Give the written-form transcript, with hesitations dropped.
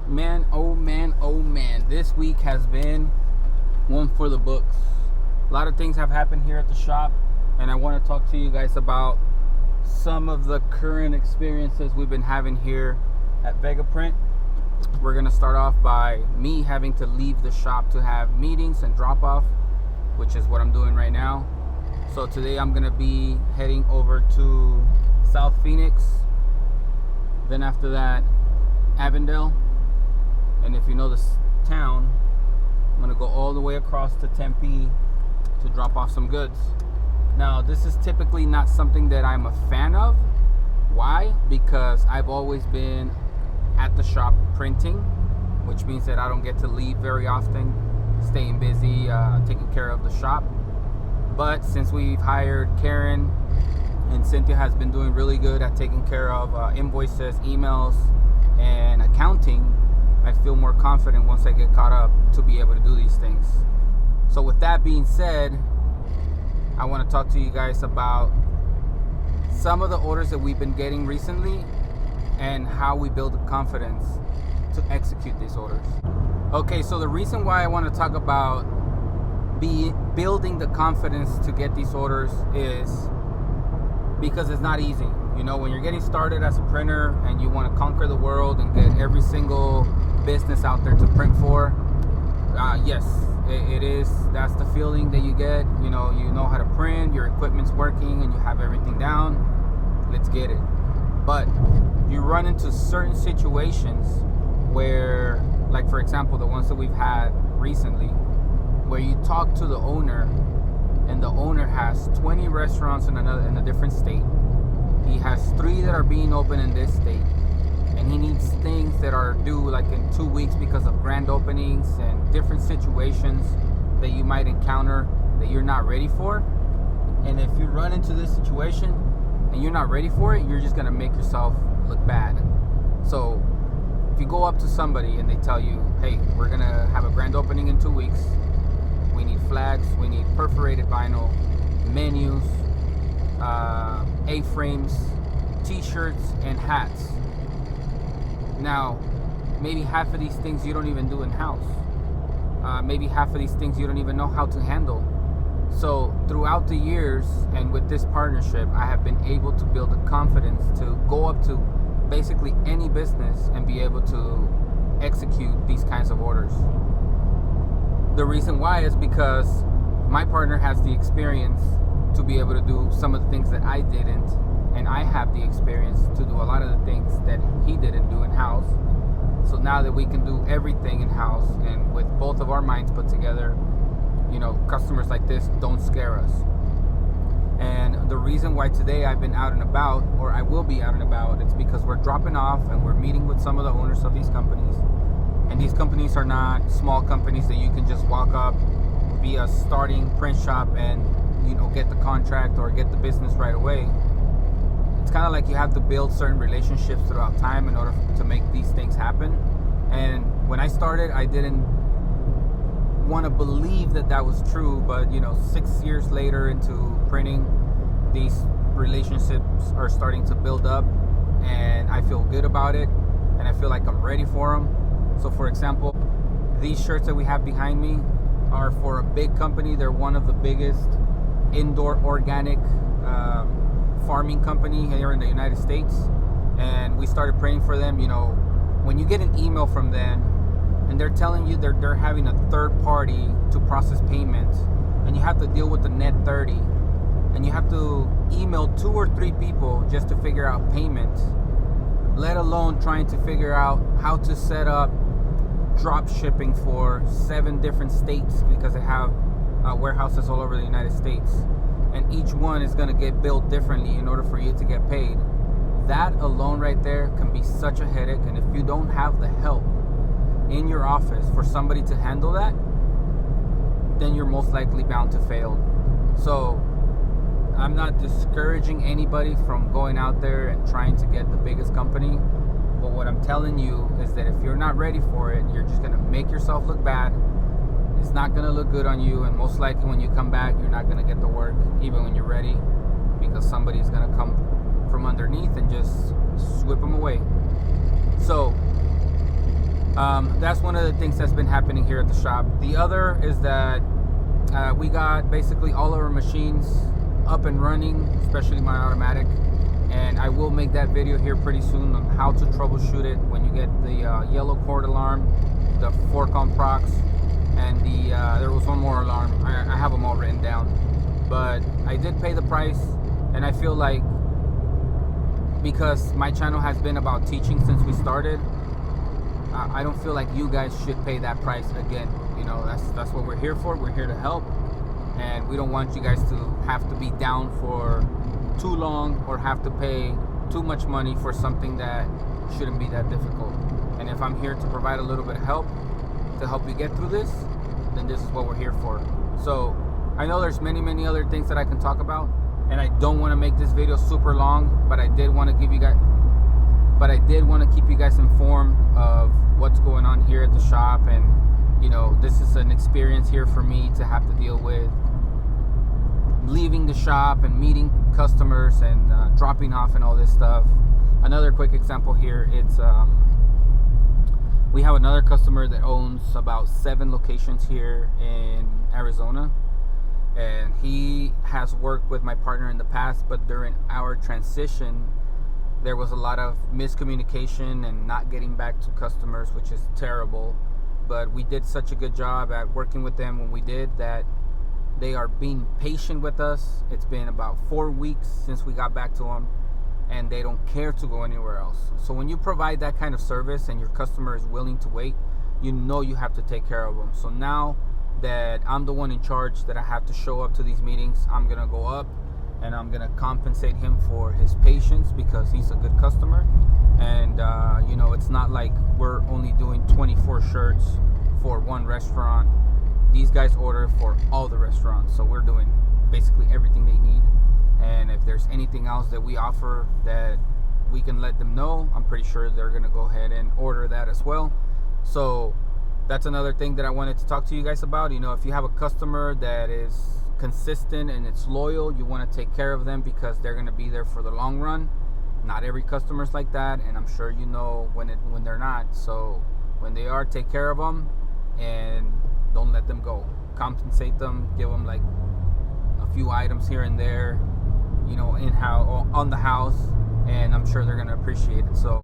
Man, oh man, oh man. This week has been one for the books. A lot of things have happened here at the shop, and I want to talk to you guys about some of the current experiences we've been having here at Vegaprint. We're going to start off by me having to leave the shop to have meetings and drop off, which is what I'm doing right now. So today I'm going to be heading over to South Phoenix. Then after that, Avondale. And if you know this town, I'm going to go all the way across to Tempe to drop off some goods. Now, this is typically not something that I'm a fan of. Why? Because I've always been at the shop printing, which means that I don't get to leave very often, staying busy, taking care of the shop. But since we've hired Karen, and Cynthia has been doing really good at taking care of invoices, emails, and accounting, I feel more confident once I get caught up to be able to do these things. So with that being said, I want to talk to you guys about some of the orders that we've been getting recently and how we build the confidence to execute these orders. Okay, so the reason why I want to talk about building the confidence to get these orders is because it's not easy. You know, when you're getting started as a printer and you want to conquer the world and get every single business out there to print for, yes, it is. That's the feeling that you get. You know how to print, your equipment's working, and you have everything down. Let's get it. But you run into certain situations where, like for example, the ones that we've had recently, where you talk to the owner, and the owner has 20 restaurants in a different state. He has 3 that are being open in this state, and he needs things that are due like in 2 weeks because of grand openings and different situations that you might encounter that you're not ready for. And if you run into this situation and you're not ready for it, you're just gonna make yourself look bad. So if you go up to somebody and they tell you, hey, we're gonna have a grand opening in 2 weeks, we need flags, we need perforated vinyl, menus, A-frames, t-shirts, and hats. Now, maybe half of these things you don't even do in-house. Maybe half of these things you don't even know how to handle. So throughout the years and with this partnership, I have been able to build the confidence to go up to basically any business and be able to execute these kinds of orders. The reason why is because my partner has the experience to be able to do some of the things that I didn't, and I have the experience to do a lot of the things that he didn't do in-house. So now that we can do everything in-house and with both of our minds put together, customers like this don't scare us. And the reason why today I've been out and about, or I will be out and about, it's because we're dropping off and we're meeting with some of the owners of these companies. And these companies are not small companies that you can just walk up, be a starting print shop and get the contract or get the business right away. It's kind of like you have to build certain relationships throughout time in order to make these things happen. And when I started, I didn't want to believe that was true, but 6 years later into printing, these relationships are starting to build up, and I feel good about it, and I feel like I'm ready for them. So for example, these shirts that we have behind me are for a big company. They're one of the biggest indoor organic farming company here in the United States, and we started printing for them. When you get an email from them and they're telling you they're having a third party to process payments, and you have to deal with the net 30, and you have to email 2 or 3 people just to figure out payments, let alone trying to figure out how to set up drop shipping for 7 different states, because they have warehouses all over the United States, and each one is going to get billed differently in order for you to get paid. That alone right there can be such a headache, and if you don't have the help in your office for somebody to handle that, then you're most likely bound to fail. So I'm not discouraging anybody from going out there and trying to get the biggest company, but what I'm telling you is that if you're not ready for it, you're just going to make yourself look bad. It's not going to look good on you, and most likely when you come back, you're not going to get the work even when you're ready, because somebody's going to come from underneath and just whip them away. So That's one of the things that's been happening here at the shop. The other is that we got basically all of our machines up and running, especially my automatic. And I will make that video here pretty soon on how to troubleshoot it when you get the yellow cord alarm, the 4-comp procs, and there was one more alarm. I have them all written down. But I did pay the price, and I feel like because my channel has been about teaching since we started, I don't feel like you guys should pay that price again. You know, that's what we're here for. We're here to help, and we don't want you guys to have to be down for too long or have to pay too much money for something that shouldn't be that difficult. And if I'm here to provide a little bit of help to help you get through this, then this is what we're here for. So I know there's many other things that I can talk about, and I don't want to make this video super long, but I did want to keep you guys informed of what's going on here at the shop. And you know, this is an experience here for me to have to deal with leaving the shop and meeting customers and dropping off and all this stuff. Another quick example here, it's we have another customer that owns about 7 locations here in Arizona, and he has worked with my partner in the past, but during our transition there was a lot of miscommunication and not getting back to customers, which is terrible. But we did such a good job at working with them when we did that they are being patient with us. It's been about 4 weeks since we got back to them, and they don't care to go anywhere else. So when you provide that kind of service and your customer is willing to wait, you know you have to take care of them. So now that I'm the one in charge, that I have to show up to these meetings, I'm gonna go up and I'm gonna compensate him for his patience, because he's a good customer. And you know, it's not like we're only doing 24 shirts for one restaurant. These guys order for all the restaurants, so we're doing basically everything they need. And if there's anything else that we offer that we can let them know, I'm pretty sure they're gonna go ahead and order that as well. So that's another thing that I wanted to talk to you guys about. You know, if you have a customer that is consistent and it's loyal, you want to take care of them because they're going to be there for the long run. Not every customer's like that, and I'm sure you know when they're not. So when they are, take care of them and don't let them go. Compensate them, give them like a few items here and there, you know, in house, on the house, and I'm sure they're going to appreciate it. So